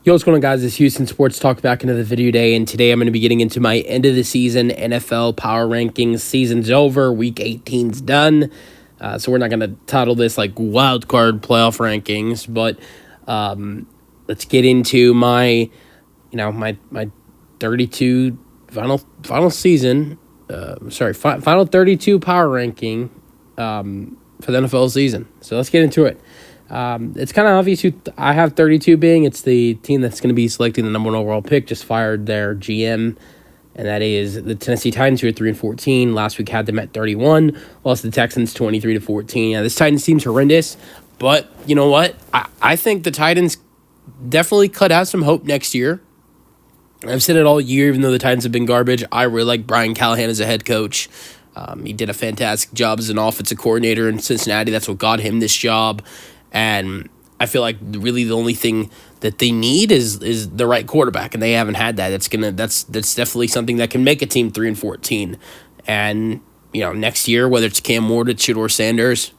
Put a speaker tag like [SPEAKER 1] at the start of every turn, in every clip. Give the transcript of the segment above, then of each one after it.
[SPEAKER 1] Yo, what's going on, guys? It's Houston Sports Talk back into the video day, and today I'm going to be getting into my end of the season NFL power rankings. Season's over, week 18's done, so we're not going to title this like wild card playoff rankings, but let's get into my 32 final season. Final 32 power ranking for the NFL season. So let's get into it. It's kind of obvious who I have 32 being. It's the team that's going to be selecting the number one overall pick. Just fired their GM, and that is the Tennessee Titans, who are 3-14. Last week had them at 31. Lost the Texans 23-14. Yeah, this Titans team's horrendous, but you know what? I think the Titans definitely could have some hope next year. I've said it all year, even though the Titans have been garbage. I really like Brian Callahan as a head coach. He did a fantastic job as an offensive coordinator in Cincinnati. That's what got him this job. And I feel like really the only thing that they need is the right quarterback, and they haven't had that. That's definitely something that can make a team 3-14. And next year, whether it's Cam Ward, Shedeur Sanders,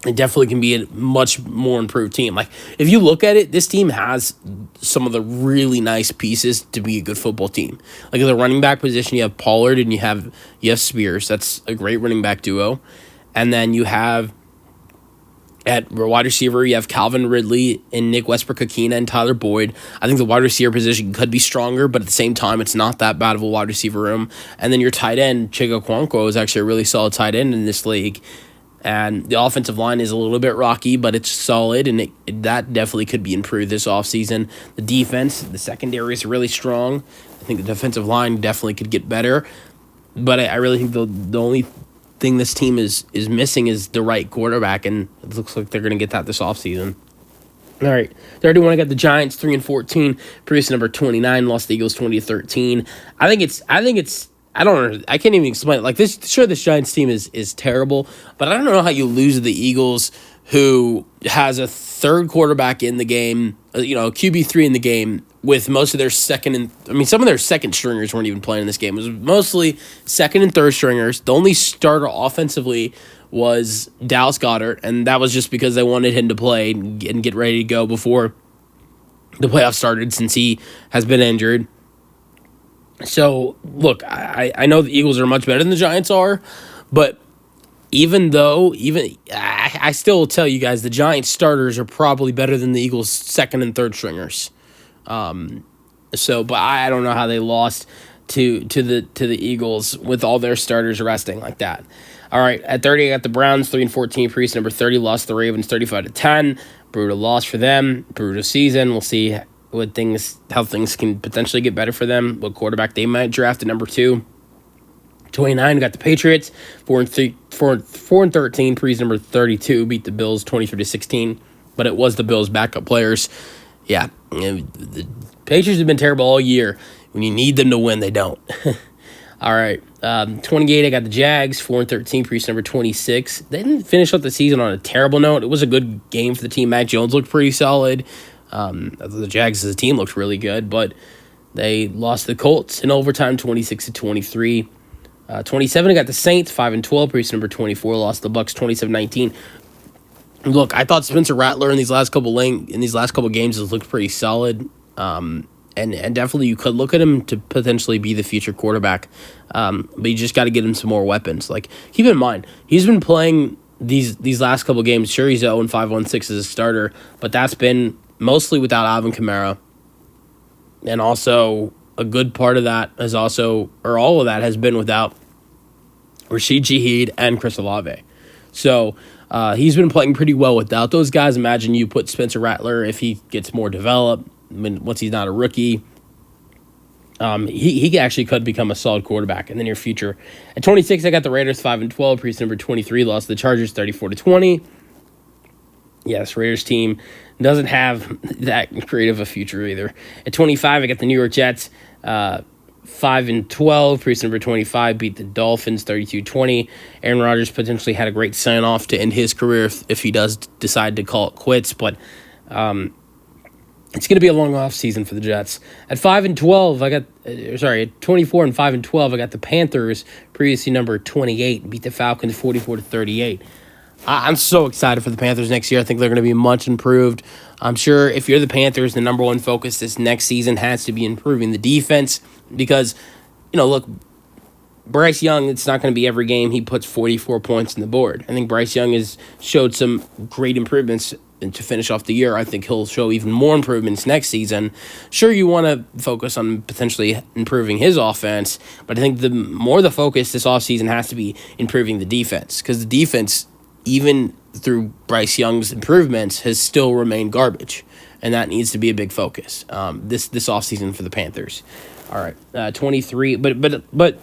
[SPEAKER 1] it definitely can be a much more improved team. Like, if you look at it, this team has some of the really nice pieces to be a good football team. Like, at the running back position, you have Pollard and you have Spears. That's a great running back duo. And then you have at wide receiver, you have Calvin Ridley and Nick Westbrook-Ikhine and Tyler Boyd. I think the wide receiver position could be stronger, but at the same time, it's not that bad of a wide receiver room. And then your tight end, Chig Okonkwo, is actually a really solid tight end in this league. And the offensive line is a little bit rocky, but it's solid, and that definitely could be improved this offseason. The defense, the secondary is really strong. I think the defensive line definitely could get better. But I really think the only thing this team is missing is the right quarterback, and it looks like they're going to get that this offseason. All right, 31, I got the Giants, 3-14, produced number 29, lost the Eagles 20-13. I think it's I don't know. I can't even explain it. Like, this Giants team is terrible, but I don't know how you lose to the Eagles, who has a third quarterback in the game, QB3 in the game, with most of their some of their second stringers weren't even playing in this game. It was mostly second and third stringers. The only starter offensively was Dallas Goedert, and that was just because they wanted him to play and get ready to go before the playoffs started, since he has been injured. So, look, I know the Eagles are much better than the Giants are, but I still tell you guys the Giants starters are probably better than the Eagles' second and third stringers. But I don't know how they lost to the Eagles with all their starters resting like that. All right, at 30, I got the Browns, 3-14, Priest number 30, lost the Ravens 35-10. Brutal loss for them, brutal season. We'll see how things can potentially get better for them, what quarterback they might draft at number 2. 29, got the Patriots, 4-13, Priest number 32, beat the Bills 23-16, but it was the Bills' backup players. Yeah, the Patriots have been terrible all year. When you need them to win, they don't. All right, 28, I got the Jags, 4-13, Priest number 26. They didn't finish up the season on a terrible note. It was a good game for the team. Mac Jones looked pretty solid. The Jags as a team looked really good, but they lost the Colts in overtime, 26-23. 27, I got the Saints, 5-12, Priest number 24, lost the Bucks 27-19. Look, I thought Spencer Rattler in these last couple games has looked pretty solid, and definitely you could look at him to potentially be the future quarterback, but you just got to get him some more weapons. Like, keep in mind, he's been playing these last couple games. Sure, he's 0-5, 1-6 as a starter, but that's been mostly without Alvin Kamara, and also a good part of that all of that has been without Rashid Shaheed and Chris Olave. So he's been playing pretty well without those guys. Imagine you put Spencer Rattler, if he gets more developed, once he's not a rookie, he actually could become a solid quarterback in the near future. At 26, I got the Raiders, 5-12. Priest number 23, lost the Chargers 34-20. Yes, Raiders team doesn't have that creative a future either. At 25, I got the New York Jets, 5-12. Priest number 25 beat the Dolphins 32-20. Aaron Rodgers potentially had a great sign-off to end his career if he does decide to call it quits, but it's going to be a long off season for the Jets. At 5-12, at 24 and 5-12, I got the Panthers, previously number 28, beat the Falcons 44-38. I'm so excited for the Panthers next year. I think they're going to be much improved. I'm sure if you're the Panthers, the number one focus this next season has to be improving the defense because, look, Bryce Young, it's not going to be every game he puts 44 points on the board. I think Bryce Young has showed some great improvements to finish off the year. I think he'll show even more improvements next season. Sure, you want to focus on potentially improving his offense, but I think the more the focus this offseason has to be improving the defense because the defense, even through Bryce Young's improvements, has still remained garbage, and that needs to be a big focus this offseason for the Panthers. All right, 23, but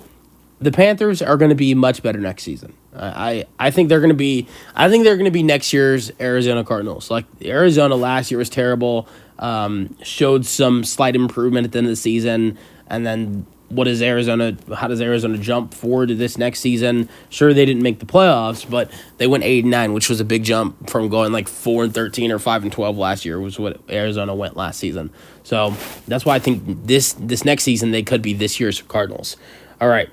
[SPEAKER 1] the Panthers are going to be much better next season. I think they're going to be. I think they're going to be next year's Arizona Cardinals. Like Arizona last year was terrible. Showed some slight improvement at the end of the season, and then what is Arizona? How does Arizona jump forward to this next season? Sure, they didn't make the playoffs, but they went 8-9, which was a big jump from going like 4-13 or 5-12 last year. Was what Arizona went last season. So that's why I think this next season they could be this year's Cardinals. All right.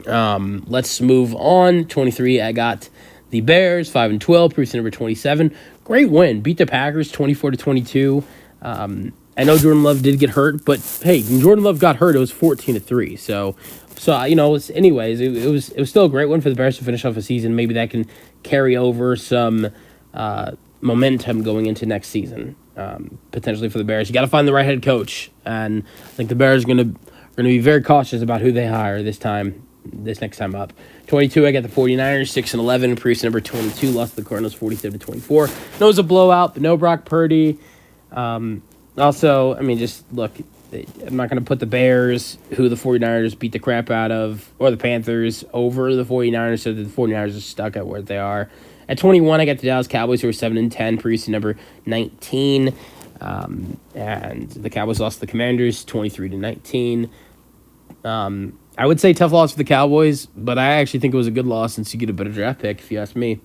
[SPEAKER 1] Let's move on. 23, I got the Bears, 5-12, proof number 27. Great win. Beat the Packers 24-22. I know Jordan Love did get hurt, but hey, when Jordan Love got hurt, it was 14-3. So anyways, it was still a great win for the Bears to finish off a season. Maybe that can carry over some momentum going into next season. Potentially for the Bears, you got to find the right head coach, and I think the Bears are going to be very cautious about who they hire this next time up. 22, I got the 49ers, 6-11. Priest number 22, lost to the Cardinals 47-24. No, it was a blowout, but no Brock Purdy. Also, I mean, just look, I'm not going to put the Bears, who the 49ers beat the crap out of, or the Panthers over the 49ers, so that the 49ers are stuck at where they are. At 21, I got the Dallas Cowboys, who are 7-10. Priest number 19. And the Cowboys lost to the Commanders 23-19. I would say tough loss for the Cowboys, but I actually think it was a good loss since you get a better draft pick, if you ask me.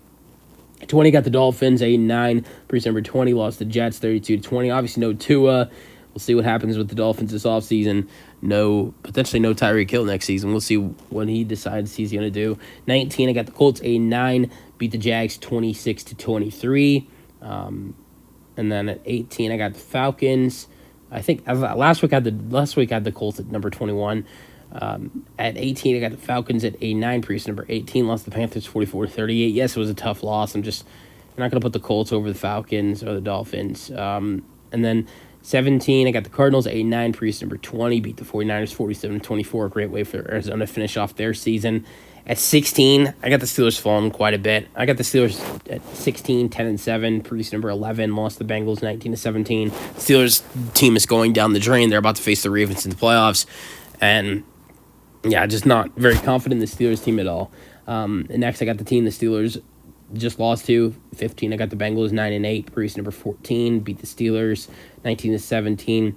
[SPEAKER 1] 20 got the Dolphins, 8-9. Priest number 20 lost the Jets 32-20. Obviously no Tua. We'll see what happens with the Dolphins this offseason. Potentially no Tyreek Hill next season. We'll see what he decides he's going to do. 19, I got the Colts, 8-9. Beat the Jags 26-23. And then at 18, I got the Falcons. I think last week I had the Colts at number 21. At 18, I got the Falcons at 8-9. Priest number 18 lost the Panthers 44-38. Yes, it was a tough loss. I'm not going to put the Colts over the Falcons or the Dolphins. And then 17, I got the Cardinals 8-9. Priest number 20 beat the 49ers 47-24. A great way for Arizona to finish off their season. At 16, I got the Steelers falling quite a bit. I got the Steelers at 16, 10-7. Priest number 11 lost the Bengals 19-17. Steelers team is going down the drain. They're about to face the Ravens in the playoffs. And yeah, just not very confident in the Steelers team at all. And next, I got the team the Steelers just lost to. 15, I got the Bengals 9-8. Priest number 14 beat the Steelers 19-17.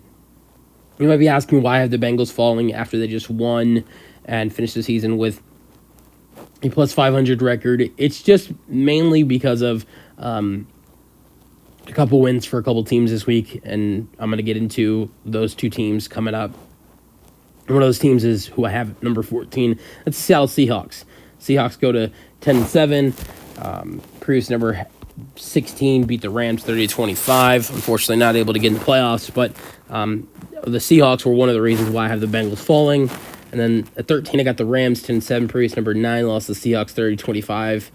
[SPEAKER 1] You might be asking why I have the Bengals falling after they just won and finished the season with a plus 500 record. It's just mainly because of a couple wins for a couple teams this week, and I'm going to get into those two teams coming up. One of those teams is who I have at number 14. That's the Seattle Seahawks. Seahawks go to 10-7. Previous number 16 beat the Rams 30-25. Unfortunately, not able to get in the playoffs, but the Seahawks were one of the reasons why I have the Bengals falling. And then at 13, I got the Rams 10-7. Previous number 9 lost the Seahawks 30-25.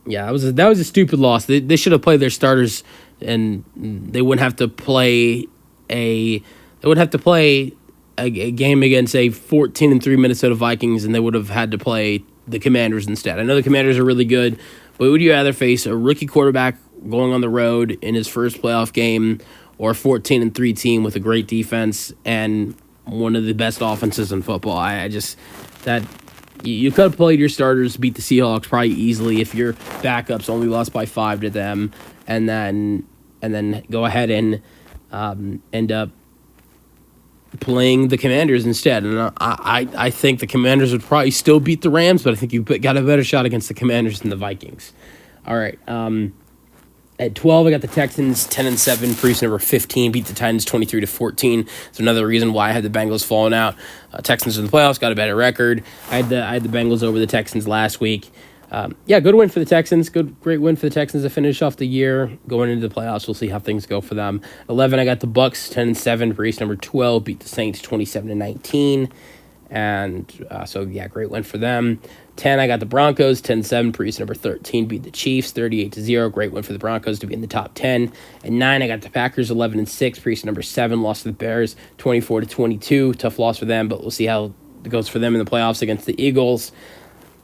[SPEAKER 1] Yeah, that was a stupid loss. They should have played their starters, and they wouldn't have to play a game against a 14-3 Minnesota Vikings, and they would have had to play the Commanders instead. I know the Commanders are really good, but would you rather face a rookie quarterback going on the road in his first playoff game, or a 14-3 team with a great defense and one of the best offenses in football? You could have played your starters, beat the Seahawks probably easily if your backups only lost by 5 to them, and then go ahead and end up playing the Commanders instead. And I think the Commanders would probably still beat the Rams, but I think you got a better shot against the Commanders than the Vikings. All right. At 12, I got the Texans 10-7. Priest number 15 beat the Titans 23-14. It's another reason why I had the Bengals falling out. Texans in the playoffs, got a better record. I had the Bengals over the Texans last week. Yeah, good win for the Texans. Great win for the Texans to finish off the year. Going into the playoffs, we'll see how things go for them. 11, I got the Bucks 10-7. Race number 12 beat the Saints 27-19, and so yeah, great win for them. 10, I got the Broncos 10-7. Priest number 13 beat the Chiefs 38-0. Great win for the Broncos to be in the top 10. And 9, I got the Packers 11-6. Priest number 7 lost to the Bears 24-22. Tough loss for them, but we'll see how it goes for them in the playoffs against the Eagles.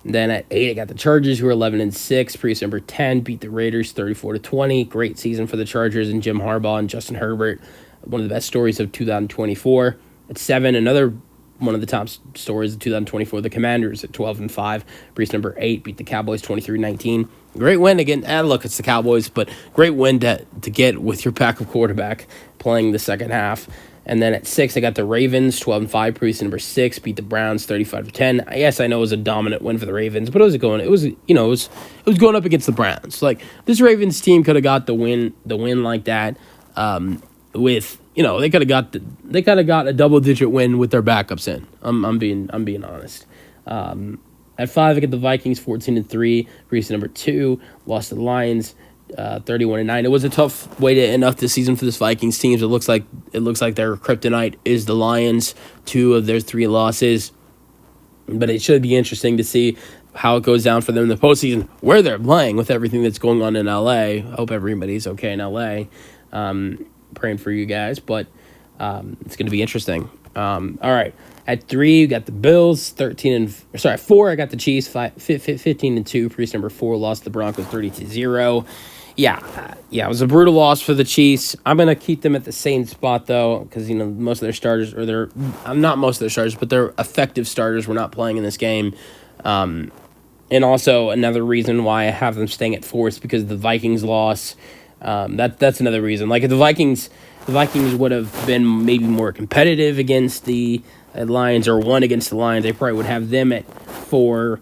[SPEAKER 1] Then at 8, I got the Chargers, who are 11-6. Priest number 10 beat the Raiders 34-20. Great season for the Chargers and Jim Harbaugh and Justin Herbert. One of the best stories of 2024. At 7, another one of the top stories of 2024, the Commanders at 12-5. Priest number 8 beat the Cowboys 23-19. Great win again. Look, it's the Cowboys, but great win to get with your backup quarterback playing the second half. And then at 6, I got the Ravens 12-5. Priest number 6 beat the Browns 35-10. Yes, I know it was a dominant win for the Ravens, but it was going up against the Browns. Like, this Ravens team could have got the win like that with. They could have got a double-digit win with their backups in. I'm being honest. At 5, I get the Vikings 14-3. Priest number 2 lost to the Lions 31-9. It was a tough way to end up this season for this Vikings team. It looks like their kryptonite is the Lions. 2 of their 3 losses, but it should be interesting to see how it goes down for them in the postseason, where they're playing with everything that's going on in LA. I hope everybody's okay in LA. Praying for you guys, but it's going to be interesting. All right, at 3, you got the Bills 4. I got the Chiefs 15-2. Priest number 4 lost the Broncos 30-0. Yeah, it was a brutal loss for the Chiefs. I'm gonna keep them at the same spot though, because most of their starters, not most of their starters, but their effective starters were not playing in this game. And also another reason why I have them staying at 4 is because of the Vikings loss. That's another reason. Like, if the Vikings would have been maybe more competitive against the Lions, or won against the Lions, they probably would have them at 4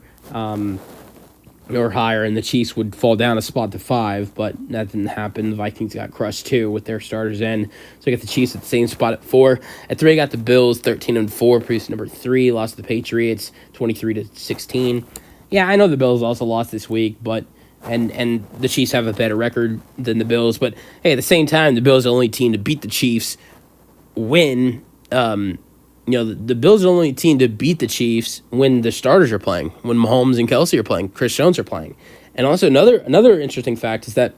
[SPEAKER 1] or higher, and the Chiefs would fall down a spot to 5, but that didn't happen. The Vikings got crushed too with their starters in. So I got the Chiefs at the same spot at 4. At 3, I got the Bills 13-4. Priest number 3 lost to the Patriots 23-16. Yeah, I know the Bills also lost this week, but and the Chiefs have a better record than the Bills, but hey, at the same time, the Bills are the only team to beat the Chiefs when the Bills are the only team to beat the Chiefs when the starters are playing, when Mahomes and Kelsey are playing, Chris Jones are playing. And also another interesting fact is that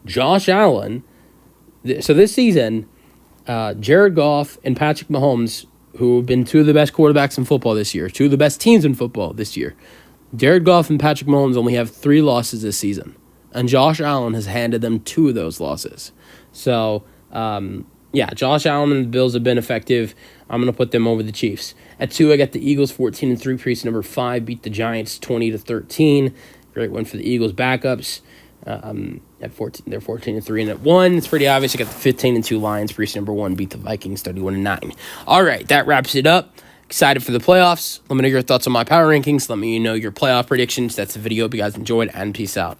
[SPEAKER 1] Josh Allen, so this season, Jared Goff and Patrick Mahomes, who have been 2 of the best quarterbacks in football this year, 2 of the best teams in football this year, Jared Goff and Patrick Mahomes only have 3 losses this season, and Josh Allen has handed them 2 of those losses. So, Josh Allen and the Bills have been effective. I'm going to put them over the Chiefs. At 2, I got the Eagles 14-3. Priest number 5 beat the Giants 20-13. Great win for the Eagles backups. At 14, they're 14-3, and at 1, it's pretty obvious. I got the 15-2 Lions. Priest number 1 beat the Vikings 31-9. All right, that wraps it up. Excited for the playoffs. Let me know your thoughts on my power rankings. Let me know your playoff predictions. That's the video. Hope you guys enjoyed, and peace out.